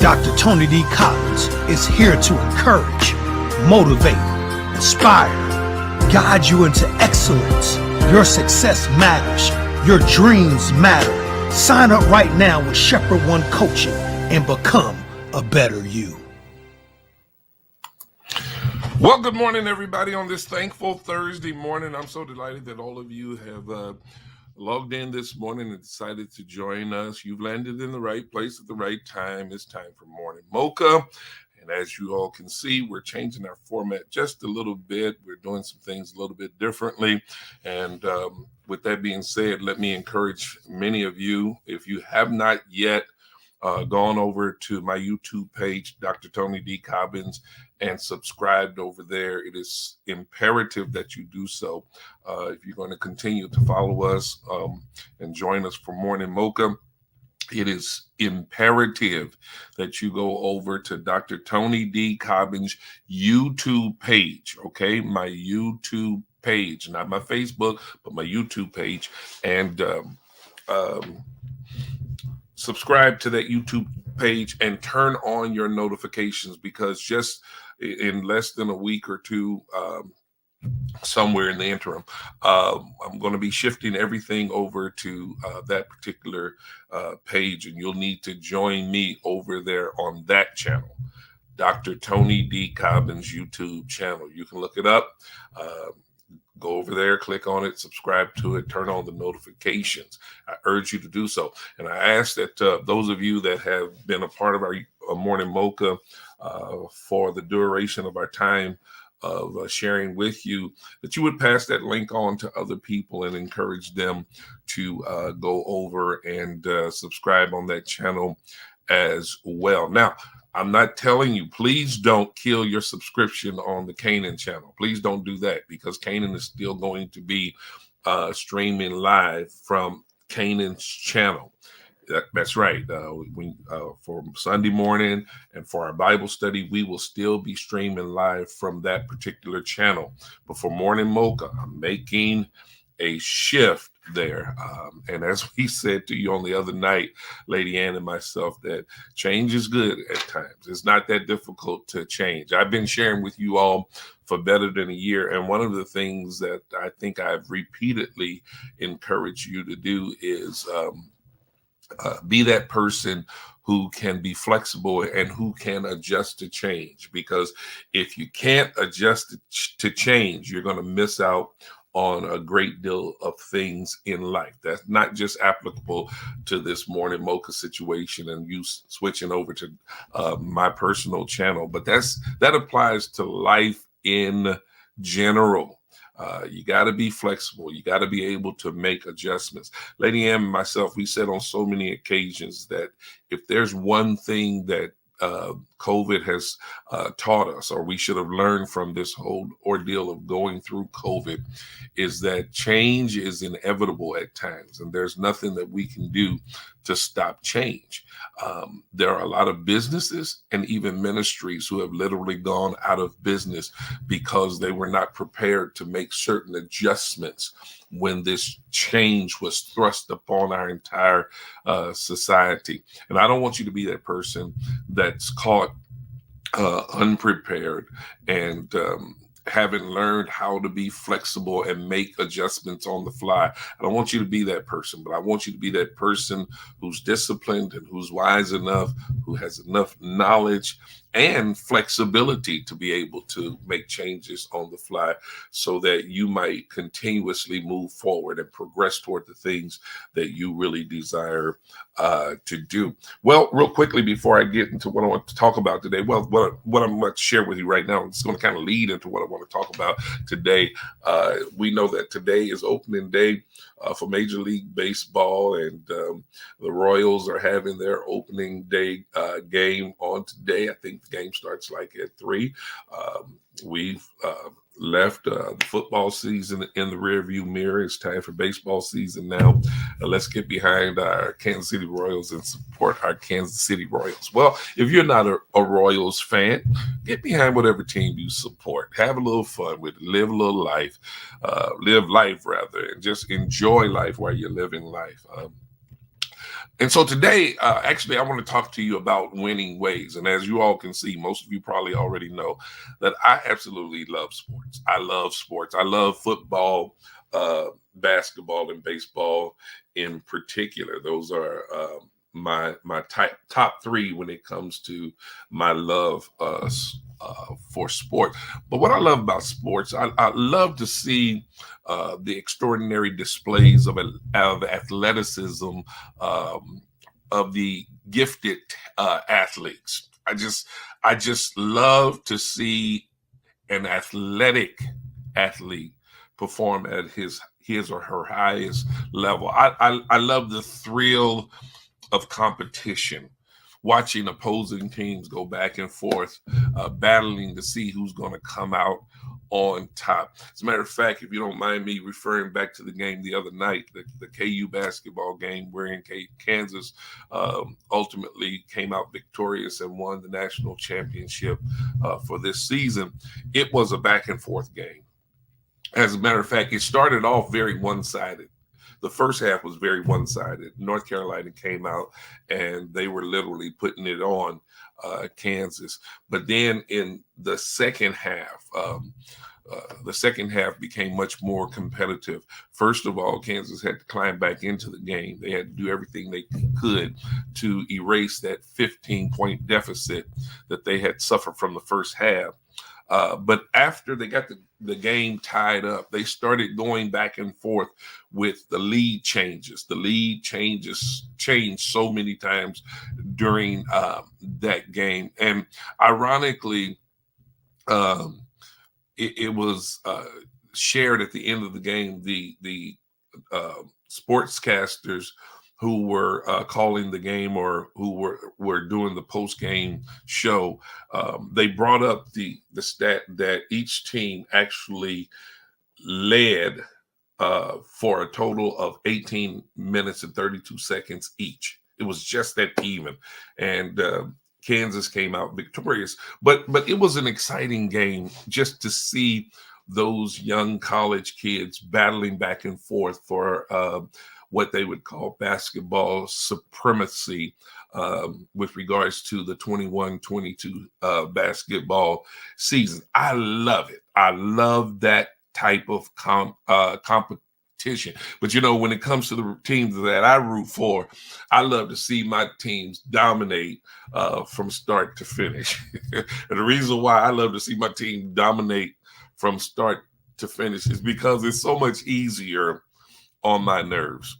Dr. Tony D. Collins is here to encourage, motivate, inspire, guide you into excellence. Your success matters. Your dreams matter. Sign up right now with Shepherd One Coaching and become a better you. Well, good morning, everybody, on this thankful Thursday morning. I'm so delighted that all of you have logged in this morning and decided to join us. You've landed in the right place at the right time. It's time for Morning Mocha. And as you all can see, we're changing our format just a little bit. We're doing some things a little bit differently. And with that being said, let me encourage many of you, if you have not yet gone over to my YouTube page, Dr. Tony D. Cobbins, and subscribed over there, it is imperative that you do so. If you're going to continue to follow us and join us for Morning Mocha, it is imperative that you go over to Dr. Tony D. Cobbins' YouTube page, okay? My YouTube page, not my Facebook, but my YouTube page, and subscribe to that YouTube page and turn on your notifications, because just in less than a week or two, somewhere in the interim, I'm going to be shifting everything over to that particular page, and you'll need to join me over there on that channel, Dr. Tony D. Cobbins' YouTube channel. You can look it up. Go over there, click on it, subscribe to it, turn on the notifications. I urge you to do so. And I ask that those of you that have been a part of our Morning Mocha for the duration of our time of sharing with you, that you would pass that link on to other people and encourage them to go over and subscribe on that channel as well. Now, I'm not telling you, please don't kill your subscription on the Canaan channel. Please don't do that, because Canaan is still going to be streaming live from Canaan's channel. That's right. For Sunday morning and for our Bible study, we will still be streaming live from that particular channel. But for Morning Mocha, I'm making a shift there. And as we said to you on the other night, Lady Ann and myself, that change is good at times. It's not that difficult to change. I've been sharing with you all for better than a year. And one of the things that I think I've repeatedly encouraged you to do is be that person who can be flexible and who can adjust to change. Because if you can't adjust to change, you're going to miss out on a great deal of things in life. That's not just applicable to this Morning Mocha situation and you switching over to my personal channel, but that applies to life in general. You got to be flexible. You got to be able to make adjustments. Lady Ann and myself, we said on so many occasions that if there's one thing that COVID has taught us, or we should have learned from this whole ordeal of going through COVID, is that change is inevitable at times, and there's nothing that we can do to stop change. There are a lot of businesses and even ministries who have literally gone out of business because they were not prepared to make certain adjustments when this change was thrust upon our entire society. And I don't want you to be that person that's caught unprepared and haven't learned how to be flexible and make adjustments on the fly. I don't want you to be that person, but I want you to be that person who's disciplined and who's wise enough, who has enough knowledge and flexibility to be able to make changes on the fly, so that you might continuously move forward and progress toward the things that you really desire to do. Well, real quickly before I get into what I want to talk about today, what I'm going to share with you right now, it's going to kind of lead into what I want to talk about today. We know that today is opening day for Major League Baseball, and the Royals are having their opening day game on today. I think the game starts like at 3. We've left the football season in the rearview mirror. It's time for baseball season now. Let's get behind our Kansas City Royals and support our Kansas City Royals. Well, if you're not a Royals fan, get behind whatever team you support. Have a little fun with it. Live a little life. Live life, rather, and just enjoy life while you're living life. And so today, actually, I want to talk to you about winning ways. And as you all can see, most of you probably already know that I absolutely love sports. I love sports. I love football, basketball, and baseball in particular. Those are my top three when it comes to my love for sport. But what I love about sports, I love to see the extraordinary displays of athleticism, of the gifted athletes. I just love to see an athletic athlete perform at his or her highest level. I love the thrill of competition, watching opposing teams go back and forth, battling to see who's going to come out on top. As a matter of fact, if you don't mind me referring back to the game the other night, the KU basketball game wherein Kansas ultimately came out victorious and won the national championship for this season, it was a back and forth game. As a matter of fact, it started off very one-sided. The first half was very one-sided. North Carolina came out and they were literally putting it on Kansas. But then in the second half became much more competitive. First of all, Kansas had to climb back into the game. They had to do everything they could to erase that 15-point deficit that they had suffered from the first half. But after they got the game tied up, they started going back and forth with the lead changes. The lead changes changed so many times during that game. And ironically, it was shared at the end of the game. The sportscasters who were calling the game or who were doing the post-game show, they brought up the stat that each team actually led for a total of 18 minutes and 32 seconds each. It was just that even. And Kansas came out victorious. But it was an exciting game just to see those young college kids battling back and forth for what they would call basketball supremacy with regards to the 21-22 basketball season. I love it. I love that type of competition. But, you know, when it comes to the teams that I root for, I love to see my teams dominate from start to finish. And the reason why I love to see my team dominate from start to finish is because it's so much easier on my nerves.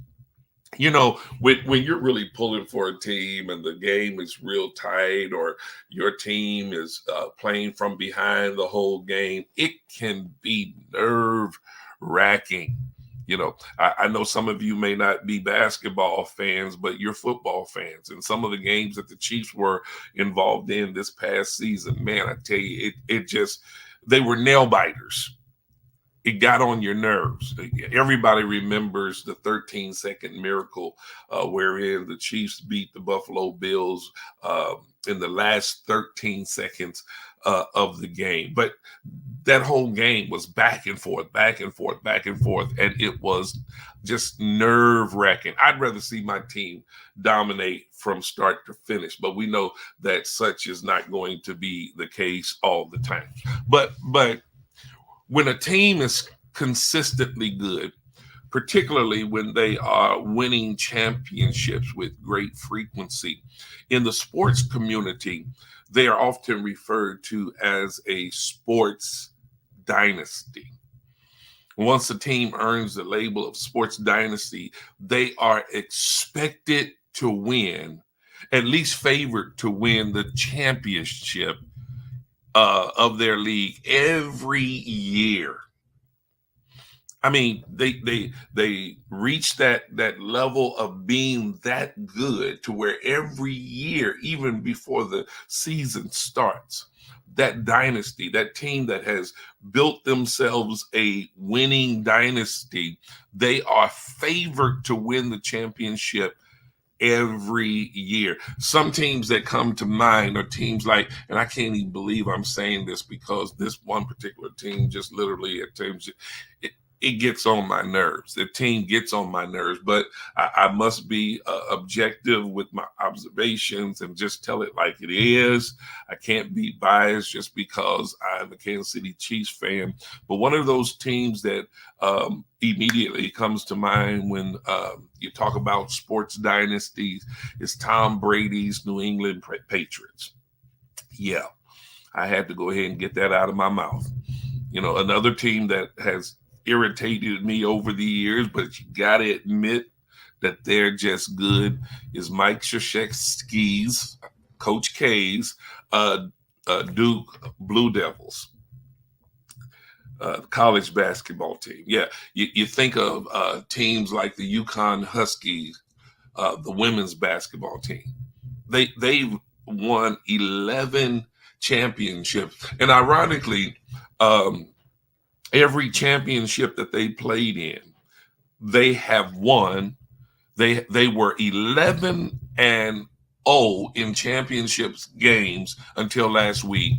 You know, when you're really pulling for a team and the game is real tight, or your team is playing from behind the whole game, it can be nerve wracking. You know, I know some of you may not be basketball fans, but you're football fans. And some of the games that the Chiefs were involved in this past season, man, I tell you, they were nail biters. It got on your nerves. Everybody remembers the 13-second miracle wherein the Chiefs beat the Buffalo Bills in the last 13 seconds of the game. But that whole game was back and forth, back and forth, back and forth, and it was just nerve-wracking. I'd rather see my team dominate from start to finish, but we know that such is not going to be the case all the time. But when a team is consistently good, particularly when they are winning championships with great frequency, in the sports community, they are often referred to as a sports dynasty. Once a team earns the label of sports dynasty, they are expected to win, at least favored to win the championship of their league every year. I mean, they reach that level of being that good to where every year, even before the season starts, that dynasty, that team that has built themselves a winning dynasty, they are favored to win the championship every year. Some teams that come to mind are teams like, and I can't even believe I'm saying this because this one particular team just literally at times, it gets on my nerves. The team gets on my nerves, but I must be objective with my observations and just tell it like it is. I can't be biased just because I'm a Kansas City Chiefs fan. But one of those teams that immediately comes to mind when you talk about sports dynasties is Tom Brady's New England Patriots. Yeah, I had to go ahead and get that out of my mouth. You know, another team that has irritated me over the years, but you got to admit that they're just good is Mike Krzyzewski's, Coach K's, Duke Blue Devils, college basketball team. Yeah, you think of teams like the UConn Huskies, the women's basketball team. They've won 11 championships, and ironically, every championship that they played in, they have won. They were 11-0 in championships games until last week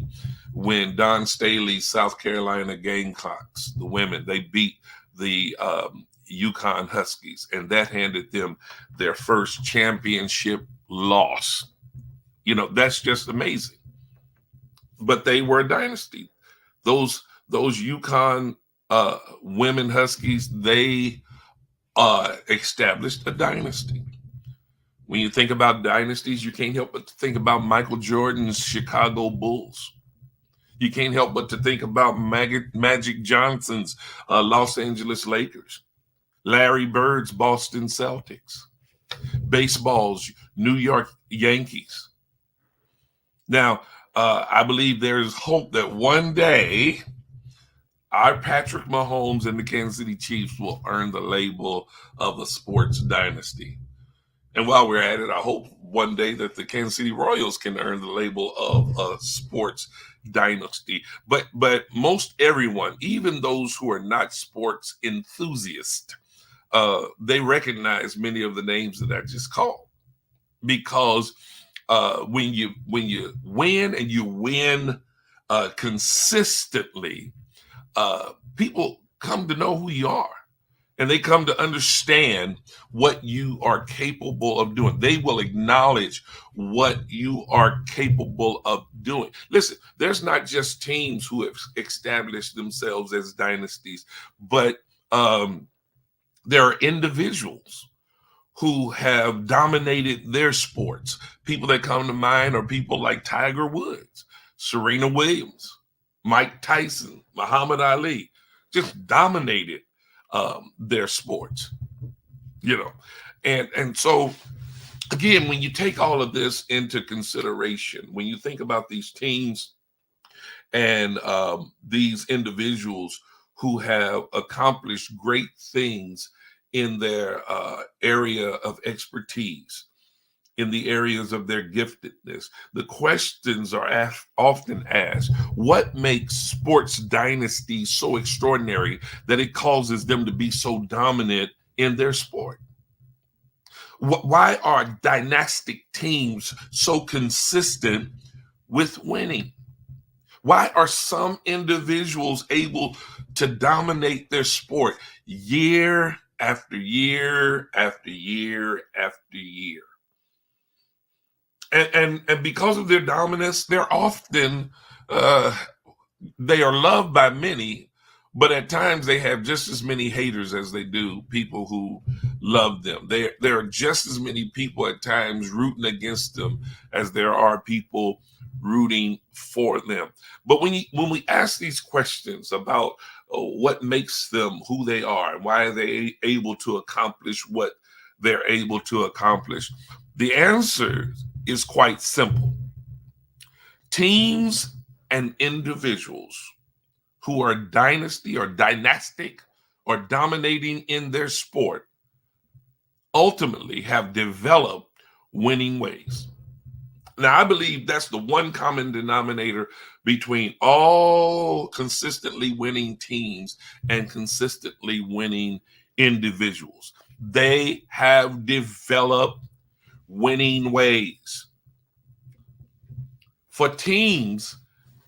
when Don Staley's South Carolina Gamecocks, the women, they beat the UConn Huskies, and that handed them their first championship loss. You know, that's just amazing. But they were a dynasty. Those UConn women Huskies, they established a dynasty. When you think about dynasties, you can't help but to think about Michael Jordan's Chicago Bulls. You can't help but to think about Magic Johnson's Los Angeles Lakers, Larry Bird's Boston Celtics, baseball's New York Yankees. Now, I believe there's hope that one day our Patrick Mahomes and the Kansas City Chiefs will earn the label of a sports dynasty. And while we're at it, I hope one day that the Kansas City Royals can earn the label of a sports dynasty. But most everyone, even those who are not sports enthusiasts, they recognize many of the names that I just called, because when you win and you win consistently, people come to know who you are, and they come to understand what you are capable of doing. They will acknowledge what you are capable of doing. Listen, there's not just teams who have established themselves as dynasties, but there are individuals who have dominated their sports. People that come to mind are people like Tiger Woods, Serena Williams, Mike Tyson, Muhammad Ali, just dominated their sports, you know. And so, again, when you take all of this into consideration, when you think about these teams and these individuals who have accomplished great things in their area of expertise, in the areas of their giftedness, the questions are often asked: what makes sports dynasties so extraordinary that it causes them to be so dominant in their sport? Why are dynastic teams so consistent with winning? Why are some individuals able to dominate their sport year after year after year after year? And because of their dominance, they're often they are loved by many, but at times they have just as many haters as they do people who love them. There are just as many people at times rooting against them as there are people rooting for them. But when we ask these questions about what makes them who they are and why are they able to accomplish what they're able to accomplish, the answer is quite simple. Teams and individuals who are dynastic or dominating in their sport ultimately have developed winning ways. Now, I believe that's the one common denominator between all consistently winning teams and consistently winning individuals. They have developed winning ways. For teams,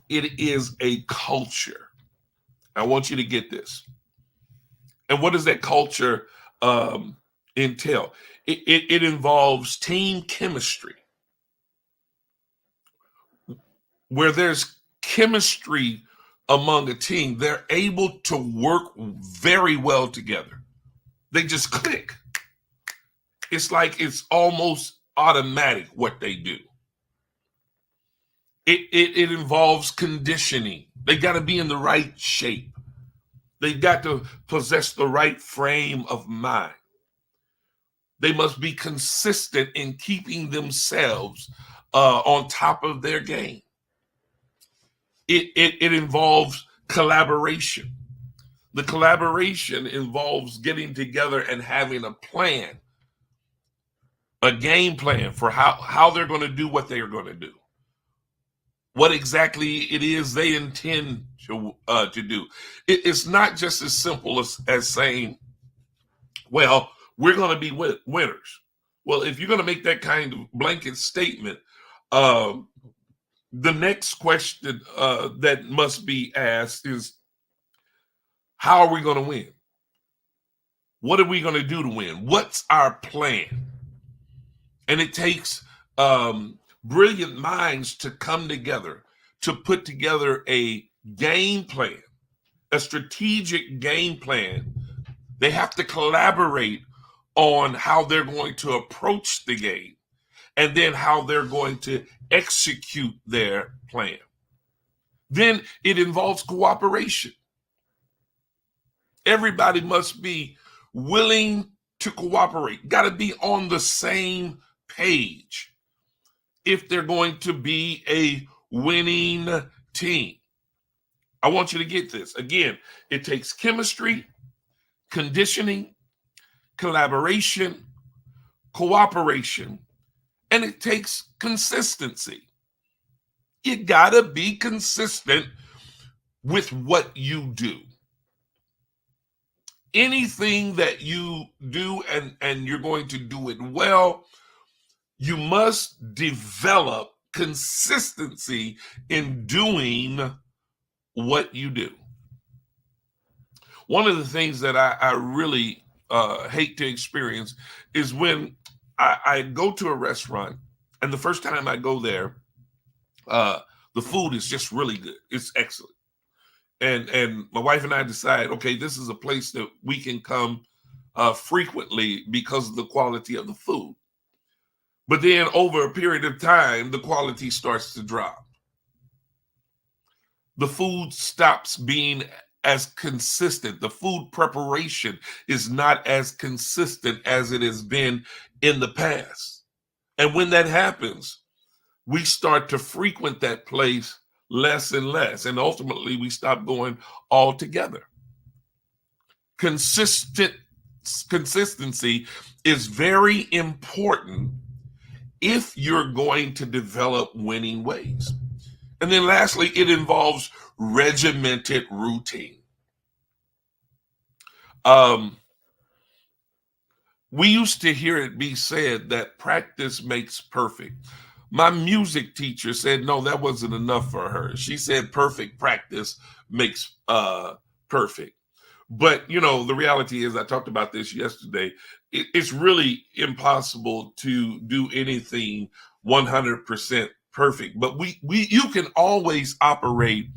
it is a culture. I want you to get this. And what does that culture entail? It involves team chemistry. Where there's chemistry among a team, they're able to work very well together. They just click. It's like it's almost automatic what they do. It involves conditioning. They got to be in the right shape. They got to possess the right frame of mind. They must be consistent in keeping themselves on top of their game. It involves collaboration. The collaboration involves getting together and having a plan, a game plan for how they're going to do what they are going to do, what exactly it is they intend to do. It's not just as simple as saying, well, we're going to be winners. Well, if you're going to make that kind of blanket statement, the next question that must be asked is, how are we going to win? What are we going to do to win? What's our plan? And it takes brilliant minds to come together, to put together a game plan, a strategic game plan. They have to collaborate on how they're going to approach the game and then how they're going to execute their plan. Then it involves cooperation. Everybody must be willing to cooperate, got to be on the same page if they're going to be a winning team. I want you to get this. Again, it takes chemistry, conditioning, collaboration, cooperation, and it takes consistency. You got to be consistent with what you do. Anything that you do and you're going to do it well, you must develop consistency in doing what you do. One of the things that I really hate to experience is when I go to a restaurant and the first time I go there, the food is just really good. It's excellent. And my wife and I decide, okay, this is a place that we can come frequently because of the quality of the food. But then over a period of time, the quality starts to drop. The food stops being as consistent. The food preparation is not as consistent as it has been in the past. And when that happens, we start to frequent that place less and less. And ultimately, we stop going altogether. Consistency is very important if you're going to develop winning ways. And then lastly, it involves regimented routine. We used to hear it be said that practice makes perfect. My music teacher said, no, that wasn't enough for her. She said perfect practice makes perfect. But, you know, the reality is, I talked about this yesterday, it's really impossible to do anything 100% perfect. But you can always operate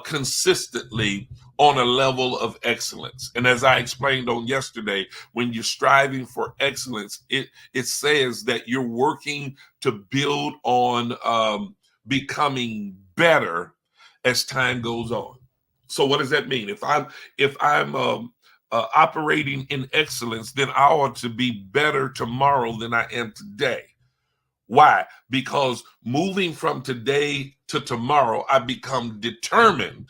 consistently on a level of excellence. And as I explained on yesterday, when you're striving for excellence, it says that you're working to build on becoming better as time goes on. So what does that mean? If I'm operating in excellence, then I ought to be better tomorrow than I am today. Why? Because moving from today to tomorrow, I become determined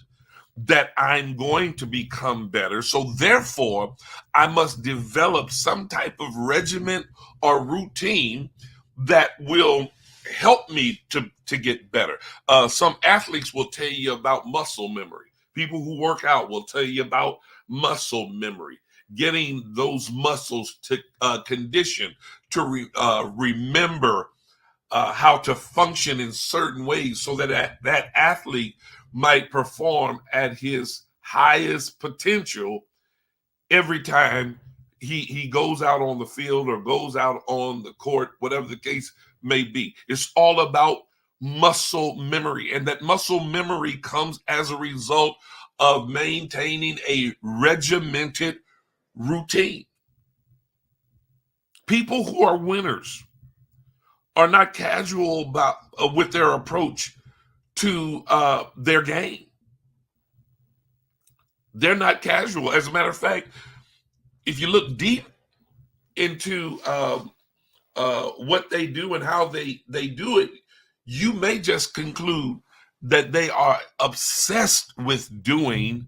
that I'm going to become better. So therefore, I must develop some type of regimen or routine that will help me to get better. Some athletes will tell you about muscle memory. People who work out will tell you about muscle memory, getting those muscles to condition to remember how to function in certain ways so that that athlete might perform at his highest potential every time he goes out on the field or goes out on the court, whatever the case may be. It's all about muscle memory, and that muscle memory comes as a result of maintaining a regimented routine. People who are winners are not casual about with their approach to their game. They're not casual. As a matter of fact, if you look deep into what they do and how they do it, you may just conclude that they are obsessed with doing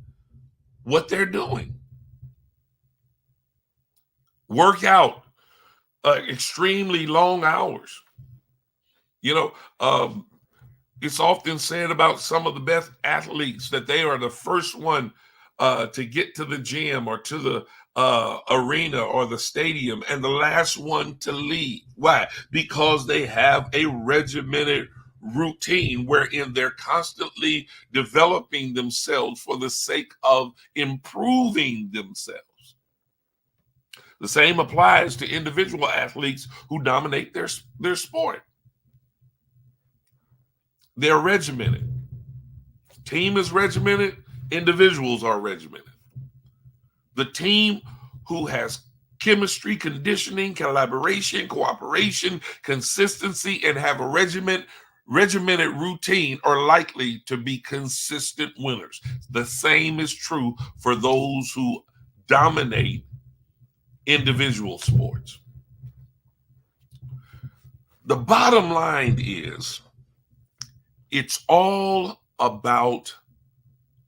what they're doing. Work out extremely long hours. You know, it's often said about some of the best athletes that they are the first one to get to the gym or to the arena or the stadium and the last one to leave. Why? Because they have a regimented routine wherein they're constantly developing themselves for the sake of improving themselves. The same applies to individual athletes who dominate their sport. They're regimented. Team is regimented. Individuals are regimented. The team who has chemistry, conditioning, collaboration, cooperation, consistency, and have a regimented routine are likely to be consistent winners. The same is true for those who dominate individual sports. The bottom line is, it's all about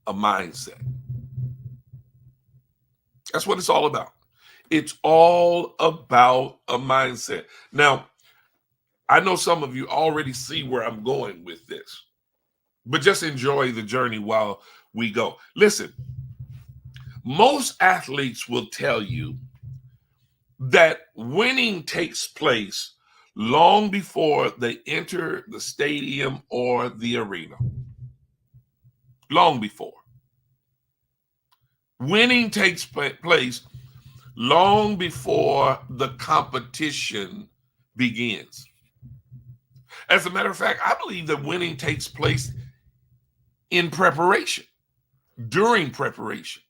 a mindset. That's what it's all about. It's all about a mindset. Now, I know some of you already see where I'm going with this, but just enjoy the journey while we go. Listen, most athletes will tell you that winning takes place long before they enter the stadium or the arena. Long before. Winning takes place long before the competition begins. As a matter of fact, I believe that winning takes place in preparation, during preparation.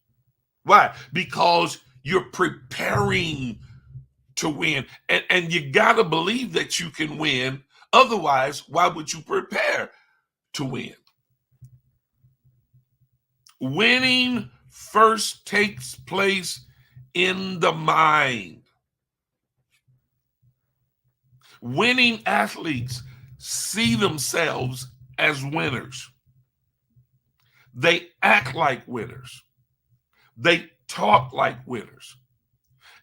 Why? Because you're preparing to win. And you got to believe that you can win. Otherwise, why would you prepare to win? Winning first takes place in the mind. Winning athletes see themselves as winners. They act like winners. They talk like winners.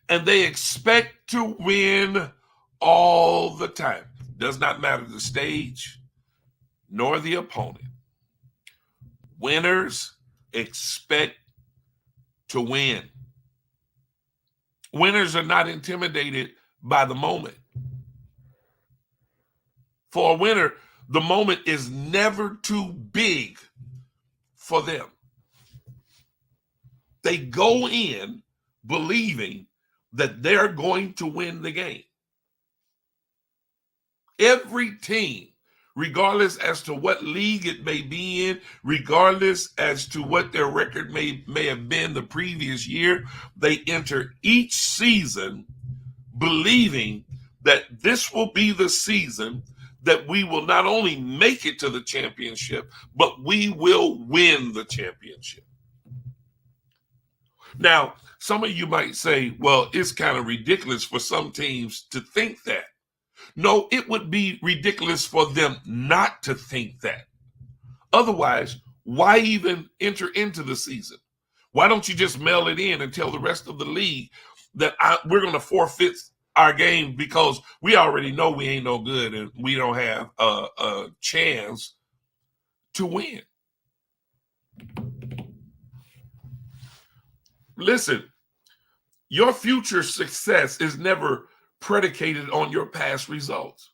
And they expect to win all the time. Does not matter the stage nor the opponent. Winners expect to win. Winners are not intimidated by the moment. For a winner, the moment is never too big for them. They go in believing that they're going to win the game. Every team, regardless as to what league it may be in, regardless as to what their record may have been the previous year, they enter each season believing that this will be the season that we will not only make it to the championship, but we will win the championship. Now, some of you might say, well, it's kind of ridiculous for some teams to think that. No, it would be ridiculous for them not to think that. Otherwise, why even enter into the season? Why don't you just mail it in and tell the rest of the league that we're going to forfeit our game because we already know we ain't no good and we don't have a chance to win? Listen, your future success is never predicated on your past results.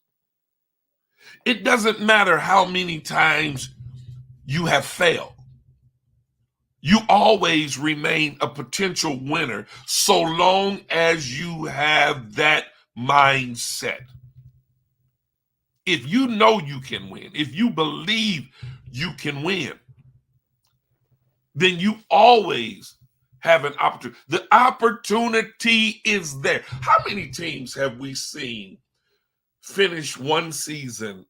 It doesn't matter how many times you have failed. You always remain a potential winner so long as you have that mindset. If you know you can win, if you believe you can win, then you always have an opportunity. The opportunity is there. How many teams have we seen finish one season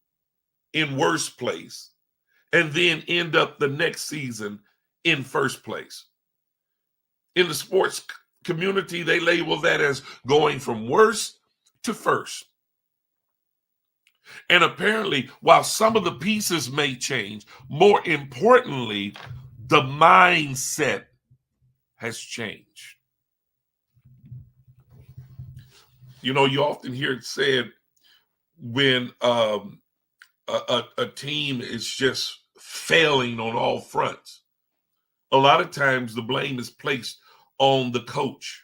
in worst place and then end up the next season in first place? In the sports community, they label that as going from worst to first. And apparently, while some of the pieces may change, more importantly, the mindset has changed. You know, you often hear it said when a team is just failing on all fronts, a lot of times the blame is placed on the coach.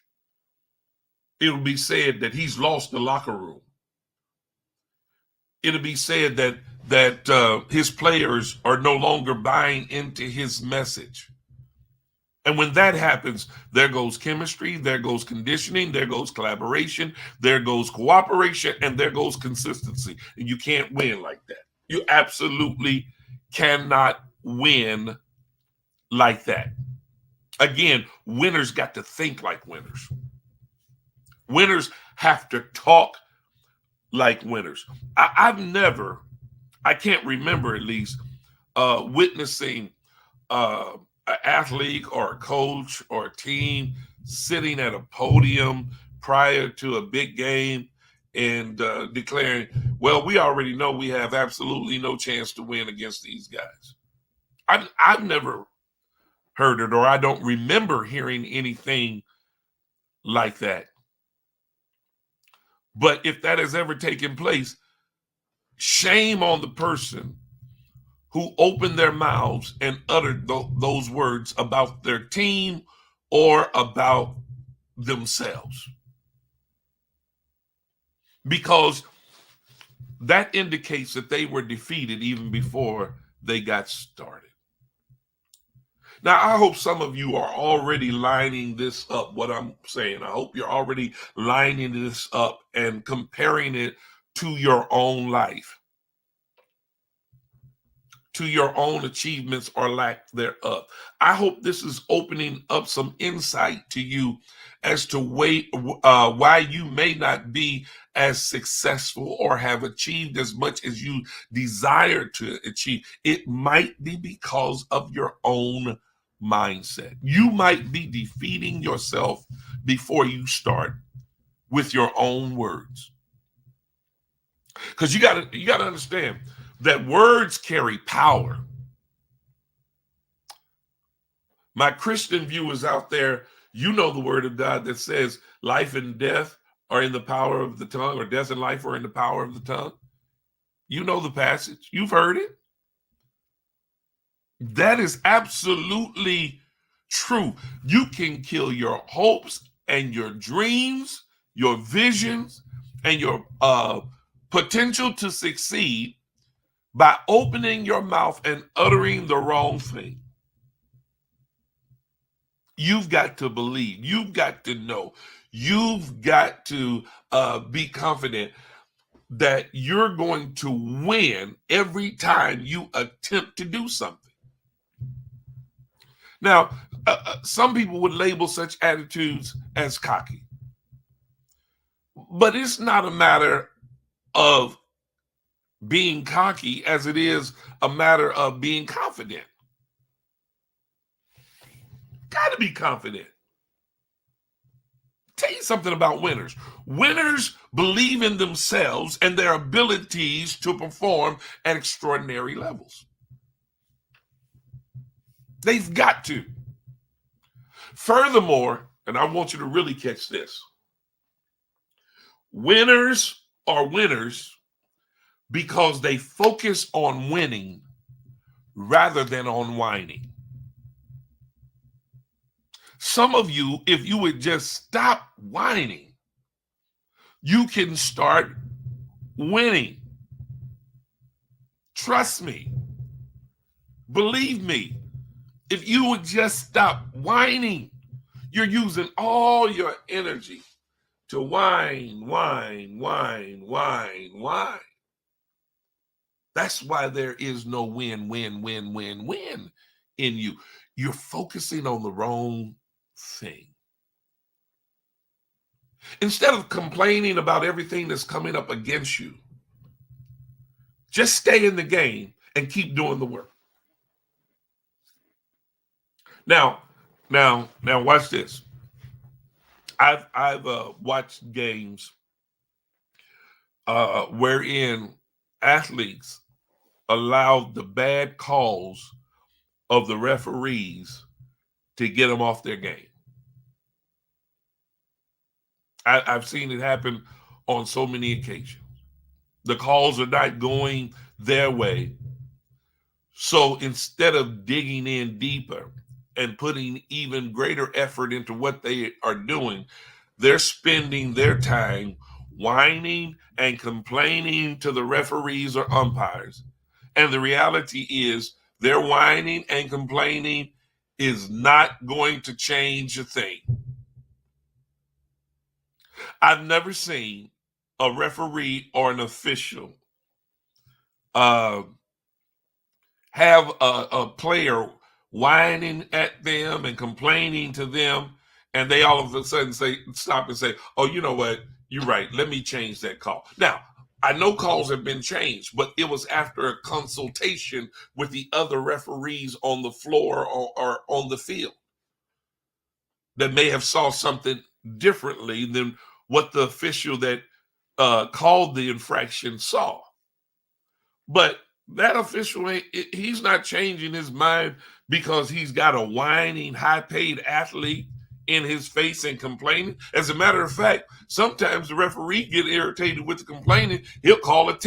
It'll be said that he's lost the locker room. It'll be said that his players are no longer buying into his message. And when that happens, there goes chemistry, there goes conditioning, there goes collaboration, there goes cooperation, and there goes consistency. And you can't win like that. You absolutely cannot win like that. Again, winners got to think like winners. Winners have to talk like winners. I can't remember at least witnessing an athlete or a coach or a team sitting at a podium prior to a big game and declaring, well, we already know we have absolutely no chance to win against these guys. I've never heard it, or I don't remember hearing anything like that. But if that has ever taken place, shame on the person who opened their mouths and uttered those words about their team or about themselves. Because that indicates that they were defeated even before they got started. Now, I hope some of you are already lining this up, what I'm saying. I hope you're already lining this up and comparing it to your own life, to your own achievements or lack thereof. I hope this is opening up some insight to you as to why you may not be as successful or have achieved as much as you desire to achieve. It might be because of your own mindset. You might be defeating yourself before you start with your own words. Because you gotta understand that words carry power. My Christian viewers out there, you know the word of God that says life and death are in the power of the tongue, or death and life are in the power of the tongue. You know the passage. You've heard it. That is absolutely true. You can kill your hopes and your dreams, your visions, and your potential to succeed by opening your mouth and uttering the wrong thing. You've got to believe. You've got to know. You've got to be confident that you're going to win every time you attempt to do something. Now, some people would label such attitudes as cocky. But it's not a matter of being cocky as it is a matter of being confident. Got to be confident. Tell you something about winners. Winners believe in themselves and their abilities to perform at extraordinary levels. They've got to. Furthermore, and I want you to really catch this, winners are winners because they focus on winning rather than on whining. Some of you, if you would just stop whining, you can start winning. Trust me. Believe me. If you would just stop whining, you're using all your energy to whine, whine, whine, whine, whine. That's why there is no win, win, win, win, win in you. You're focusing on the wrong thing. Instead of complaining about everything that's coming up against you, just stay in the game and keep doing the work. Now, watch this. I've watched games wherein athletes allowed the bad calls of the referees to get them off their game. I've seen it happen on so many occasions. The calls are not going their way. So instead of digging in deeper and putting even greater effort into what they are doing, they're spending their time whining and complaining to the referees or umpires. And the reality is their whining and complaining is not going to change a thing. I've never seen a referee or an official have a player whining at them and complaining to them, and they all of a sudden stop and say, "Oh, you know what? You're right. Let me change that call." Now, I know calls have been changed, but it was after a consultation with the other referees on the floor or on the field that may have saw something differently than what the official that called the infraction saw. But that official, he's not changing his mind because he's got a whining, high-paid athlete in his face and complaining. As a matter of fact, sometimes the referee get irritated with the complaining. He'll call a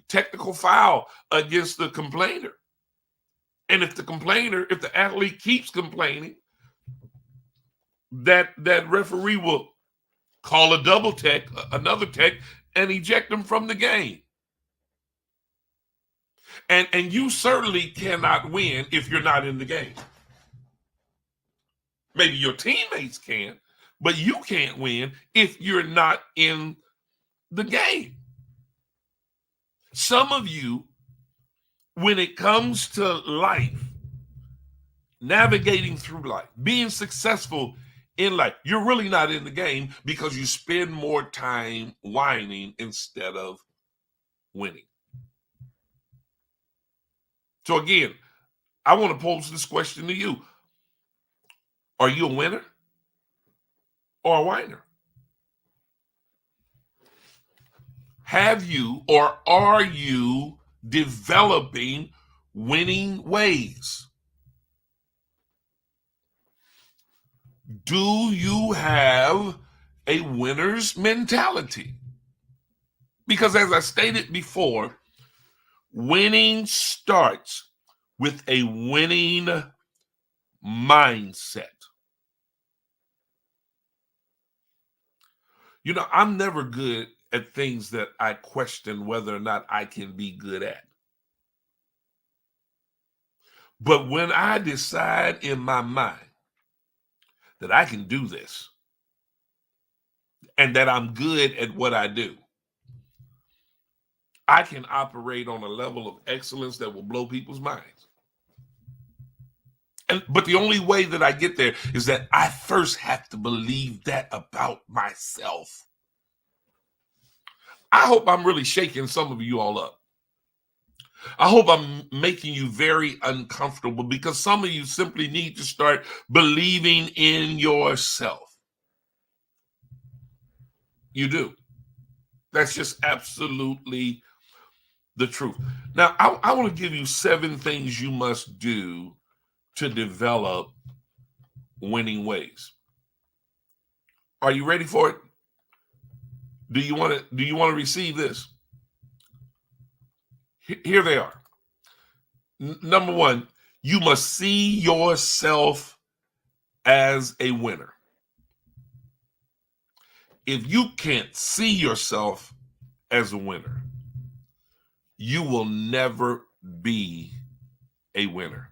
technical foul against the complainer. And if the athlete keeps complaining, that referee will call a double tech, another tech, and eject them from the game. And you certainly cannot win if you're not in the game. Maybe your teammates can, but you can't win if you're not in the game. Some of you, when it comes to life, navigating through life, being successful in life, you're really not in the game because you spend more time whining instead of winning. So again, I want to pose this question to you. Are you a winner or a whiner? Have you or are you developing winning ways? Do you have a winner's mentality? Because as I stated before, winning starts with a winning mindset. You know, I'm never good at things that I question whether or not I can be good at. But when I decide in my mind that I can do this and that I'm good at what I do, I can operate on a level of excellence that will blow people's minds. But the only way that I get there is that I first have to believe that about myself. I hope I'm really shaking some of you all up. I hope I'm making you very uncomfortable because some of you simply need to start believing in yourself. You do. That's just absolutely the truth. Now, I want to give you 7 things you must do to develop winning ways. Are you ready for it? Do you want to receive this? Here they are. Number 1, you must see yourself as a winner. If you can't see yourself as a winner, you will never be a winner.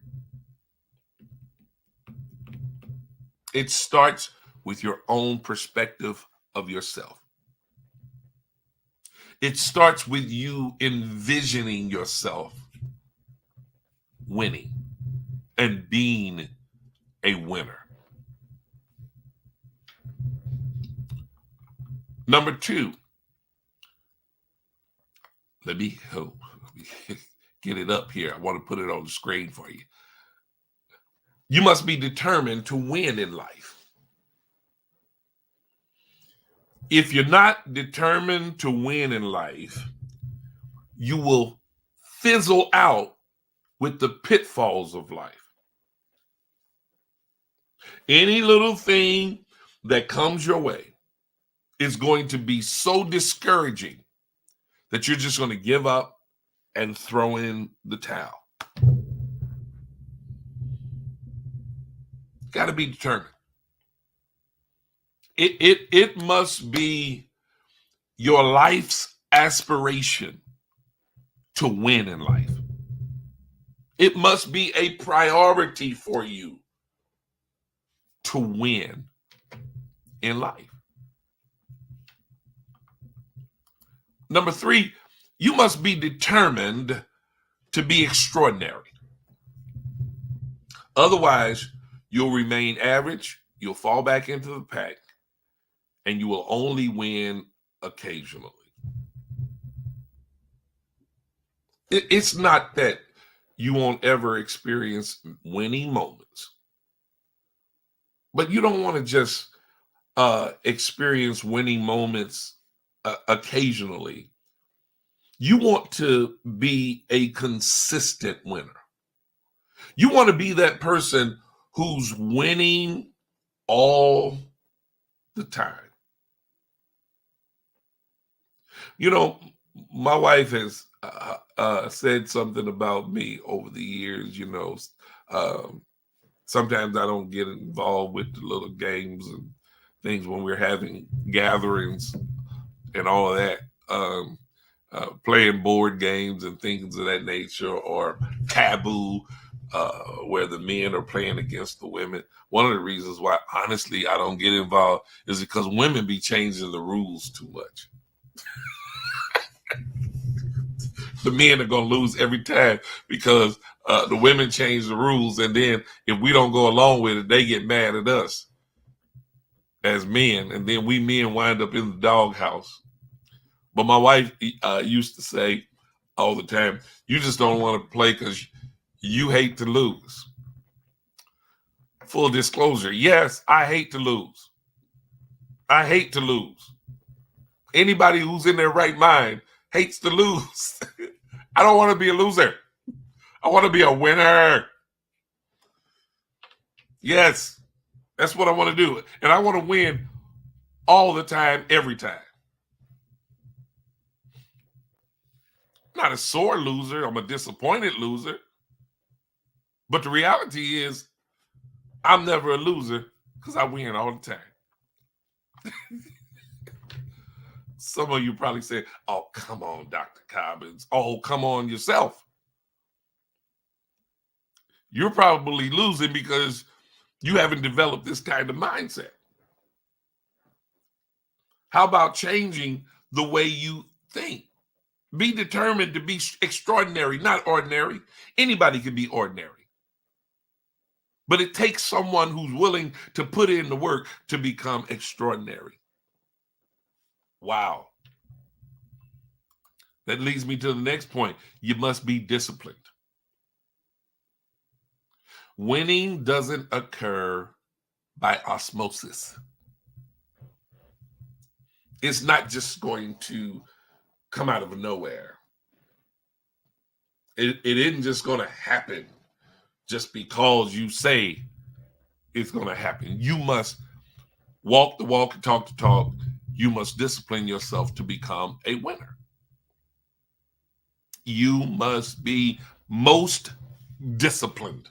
It starts with your own perspective of yourself. It starts with you envisioning yourself winning and being a winner. Number two, let me get it up here. I want to put it on the screen for you. You must be determined to win in life. If you're not determined to win in life, you will fizzle out with the pitfalls of life. Any little thing that comes your way is going to be so discouraging that you're just going to give up and throw in the towel. Got to be determined. It must be your life's aspiration to win in life. It must be a priority for you to win in life. Number three, you must be determined to be extraordinary. Otherwise, you'll remain average, you'll fall back into the pack, and you will only win occasionally. It's not that you won't ever experience winning moments, but you don't want to just experience winning moments occasionally. You want to be a consistent winner. You want to be that person who's winning all the time. You know, my wife has said something about me over the years. You know, sometimes I don't get involved with the little games and things when we're having gatherings and all of that, playing board games and things of that nature, or taboo, where the men are playing against the women. One of the reasons why, honestly, I don't get involved is because women be changing the rules too much. The men are going to lose every time because the women change the rules. And then if we don't go along with it, they get mad at us as men. And then we men wind up in the doghouse. But my wife used to say all the time, you just don't want to play because you hate to lose. Full disclosure, yes, I hate to lose. I hate to lose. Anybody who's in their right mind hates to lose. I don't want to be a loser. I want to be a winner. Yes, that's what I want to do. And I want to win all the time, every time. I'm not a sore loser. I'm a disappointed loser. But the reality is, I'm never a loser because I win all the time. Some of you probably say, oh, come on, Dr. Cobbins. Oh, come on yourself. You're probably losing because you haven't developed this kind of mindset. How about changing the way you think? Be determined to be extraordinary, not ordinary. Anybody can be ordinary. But it takes someone who's willing to put in the work to become extraordinary. Wow. That leads me to the next point. You must be disciplined. Winning doesn't occur by osmosis. It's not just going to come out of nowhere. It isn't just going to happen just because you say it's going to happen. You must walk the walk and talk the talk. You must discipline yourself to become a winner. You must be most disciplined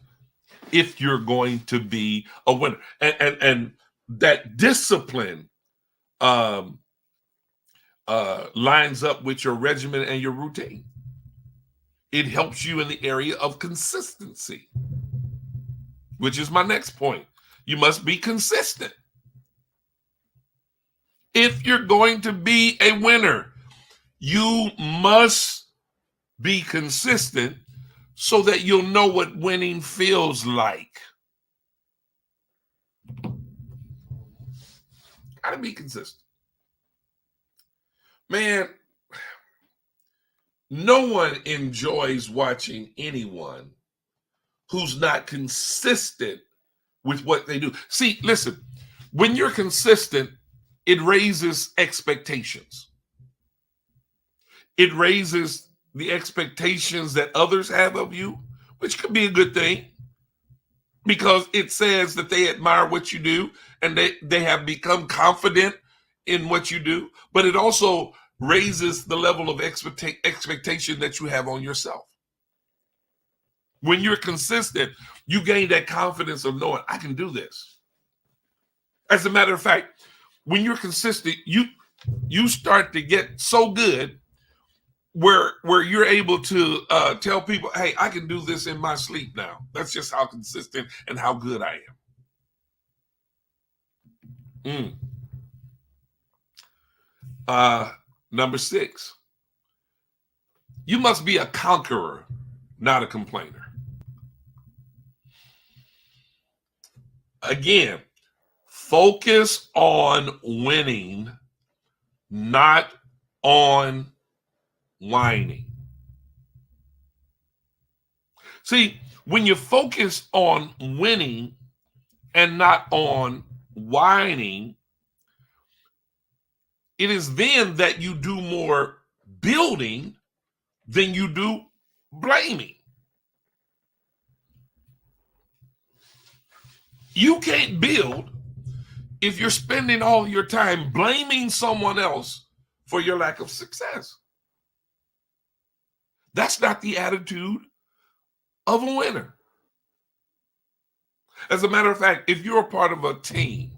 if you're going to be a winner. And that discipline lines up with your regimen and your routine. It helps you in the area of consistency, which is my next point. You must be consistent. If you're going to be a winner, you must be consistent so that you'll know what winning feels like. Gotta be consistent. Man, no one enjoys watching anyone who's not consistent with what they do. See, listen, when you're consistent, it raises expectations. It raises the expectations that others have of you, which could be a good thing because it says that they admire what you do and they have become confident in what you do. But it also raises the level of expectation that you have on yourself. When you're consistent, you gain that confidence of knowing I can do this. As a matter of fact, when you're consistent, you start to get so good where you're able to tell people, hey, I can do this in my sleep now. That's just how consistent and how good I am. Number 6, you must be a conqueror, not a complainer. Again, focus on winning, not on whining. See, when you focus on winning and not on whining, it is then that you do more building than you do blaming. You can't build if you're spending all your time blaming someone else for your lack of success. That's not the attitude of a winner. As a matter of fact, if you're a part of a team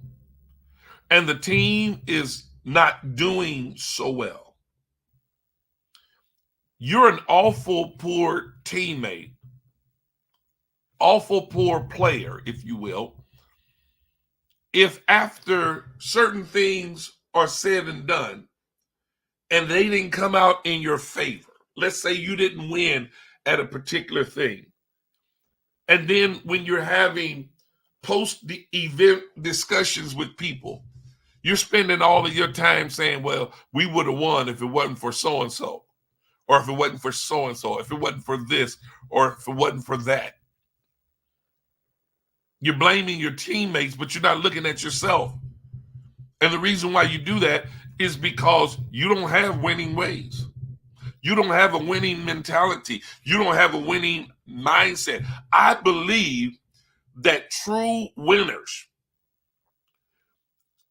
and the team is not doing so well, you're an awful poor teammate, awful poor player, if you will, if after certain things are said and done and they didn't come out in your favor, let's say you didn't win at a particular thing, and then when you're having post-event discussions with people, you're spending all of your time saying, well, we would have won if it wasn't for so-and-so, or if it wasn't for so-and-so, if it wasn't for this, or if it wasn't for that. You're blaming your teammates, but you're not looking at yourself. And the reason why you do that is because you don't have winning ways. You don't have a winning mentality. You don't have a winning mindset. I believe that true winners,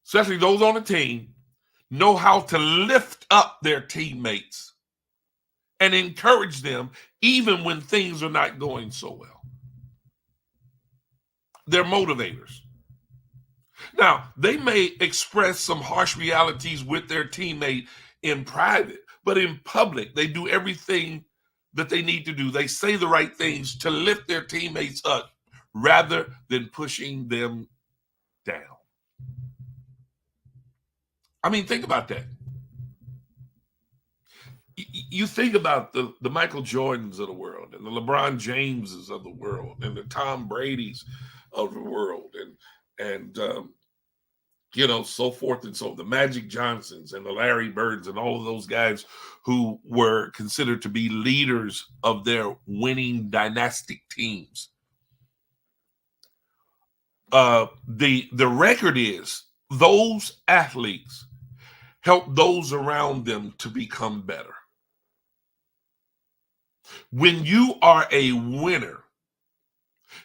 especially those on the team, know how to lift up their teammates and encourage them even when things are not going so well. They're motivators. Now, they may express some harsh realities with their teammate in private, but in public, they do everything that they need to do. They say the right things to lift their teammates up rather than pushing them down. I mean, think about that. You think about the Michael Jordans of the world and the LeBron Jameses of the world and the Tom Bradys of the world and so forth and so on, the Magic Johnsons and the Larry Birds and all of those guys who were considered to be leaders of their winning dynastic teams. The record is those athletes help those around them to become better. When you are a winner,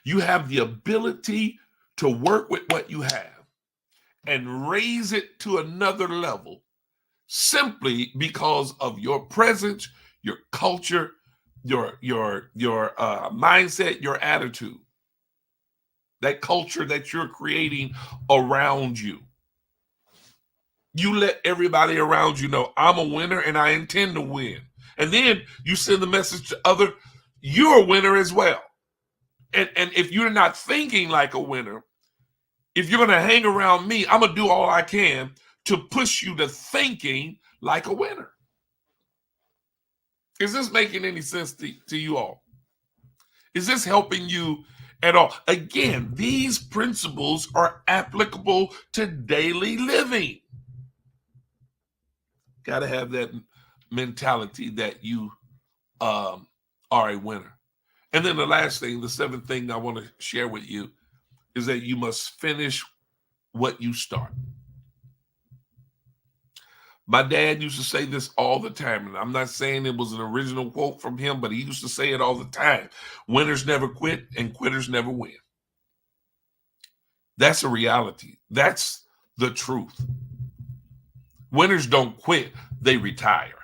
you have the ability to work with what you have and raise it to another level simply because of your presence, your culture, your mindset, your attitude, that culture that you're creating around you. You let everybody around you know I'm a winner and I intend to win. And then you send the message to others, you're a winner as well. And if you're not thinking like a winner, If you're going to hang around me, I'm going to do all I can to push you to thinking like a winner. Is this making any sense to you all? Is this helping you at all? Again, these principles are applicable to daily living. Got to have that mentality that you are a winner. And then the last thing, the seventh thing I want to share with you is that you must finish what you start. My dad used to say this all the time, and I'm not saying it was an original quote from him, but he used to say it all the time. Winners never quit and quitters never win. That's a reality. That's the truth. Winners don't quit, they retire.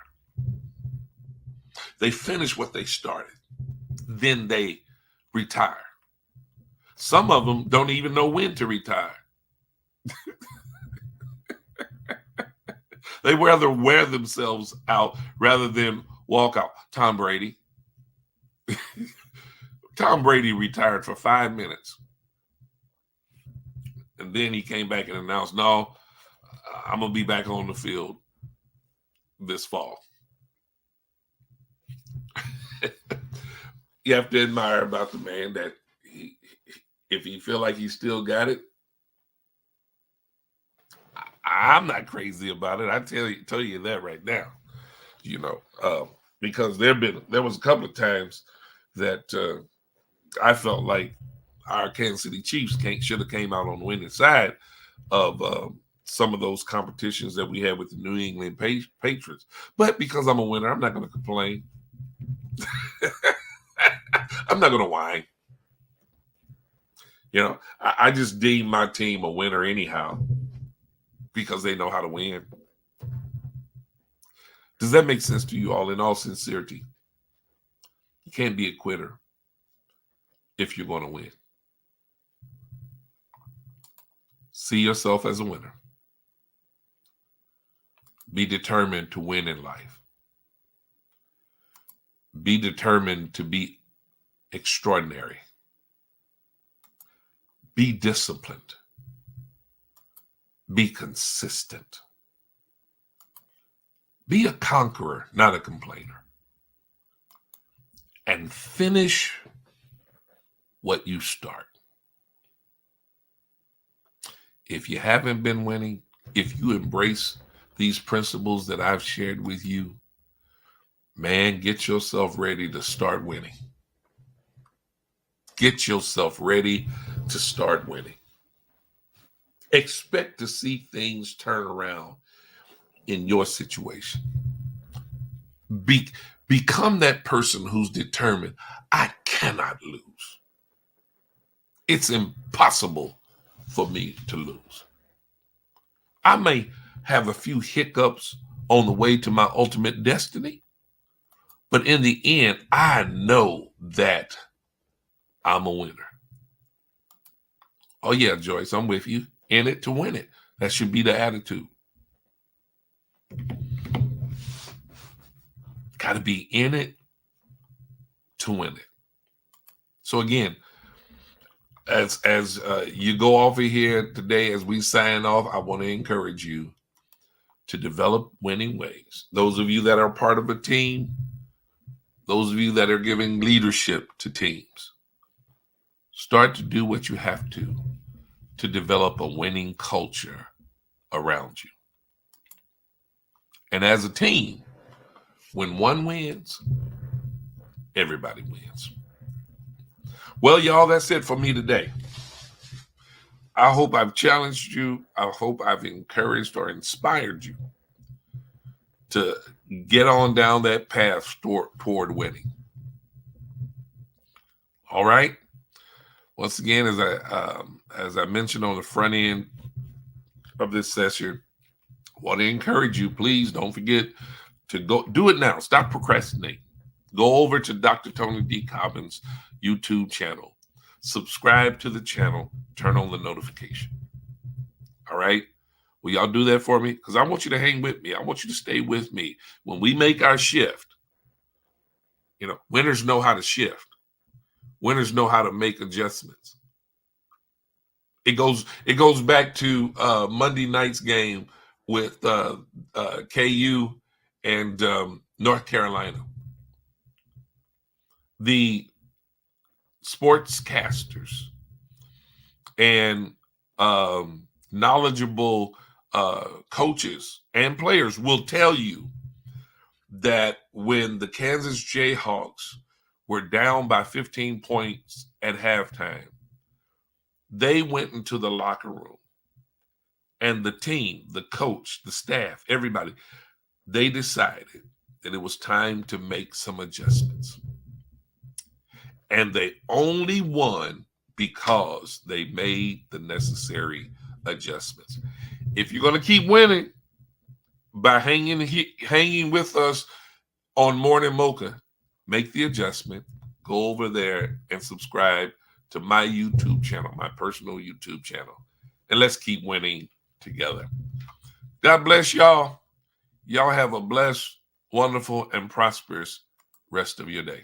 They finish what they started, then they retire. Some of them don't even know when to retire. They rather wear themselves out rather than walk out. Tom Brady. Tom Brady retired for 5 minutes. And then he came back and announced, no, I'm going to be back on the field this fall. You have to admire about the man that if he feel like he still got it, I'm not crazy about it. I tell you that right now, because there was a couple of times that I felt like our Kansas City Chiefs should have came out on the winning side of some of those competitions that we had with the New England Patriots. But because I'm a winner, I'm not going to complain. I'm not going to whine. I just deem my team a winner anyhow because they know how to win. Does that make sense to you all in all sincerity? You can't be a quitter if you're going to win. See yourself as a winner. Be determined to win in life. Be determined to be extraordinary. Be disciplined. Be consistent. Be a conqueror, not a complainer. And finish what you start. If you haven't been winning, if you embrace these principles that I've shared with you, man, get yourself ready to start winning. Get yourself ready to start winning. Expect to see things turn around in your situation. Become that person who's determined, I cannot lose. It's impossible for me to lose. I may have a few hiccups on the way to my ultimate destiny, but in the end, I know that I'm a winner. Oh yeah, Joyce, I'm with you. In it to win it. That should be the attitude. Got to be in it to win it. So again, as you go off of here today, as we sign off, I want to encourage you to develop winning ways. Those of you that are part of a team, those of you that are giving leadership to teams, start to do what you have to develop a winning culture around you. And as a team, when one wins, everybody wins. Well, y'all, that's it for me today. I hope I've challenged you. I hope I've encouraged or inspired you to get on down that path toward winning. All right. Once again, as I mentioned on the front end of this session, I want to encourage you, please don't forget to go do it now. Stop procrastinating. Go over to Dr. Tony D. Cobbins' YouTube channel. Subscribe to the channel. Turn on the notification. All right? Will y'all do that for me? Because I want you to hang with me. I want you to stay with me. When we make our shift, winners know how to shift. Winners know how to make adjustments. It goes back to Monday night's game with KU and North Carolina. The sportscasters and knowledgeable coaches and players will tell you that when the Kansas Jayhawks were down by 15 points at halftime, they went into the locker room, and the team, the coach, the staff, everybody, they decided that it was time to make some adjustments. And they only won because they made the necessary adjustments. If you're going to keep winning by hanging with us on Morning Mocha, make the adjustment. Go over there and subscribe to my YouTube channel, my personal YouTube channel. And let's keep winning together. God bless y'all. Y'all have a blessed, wonderful, and prosperous rest of your day.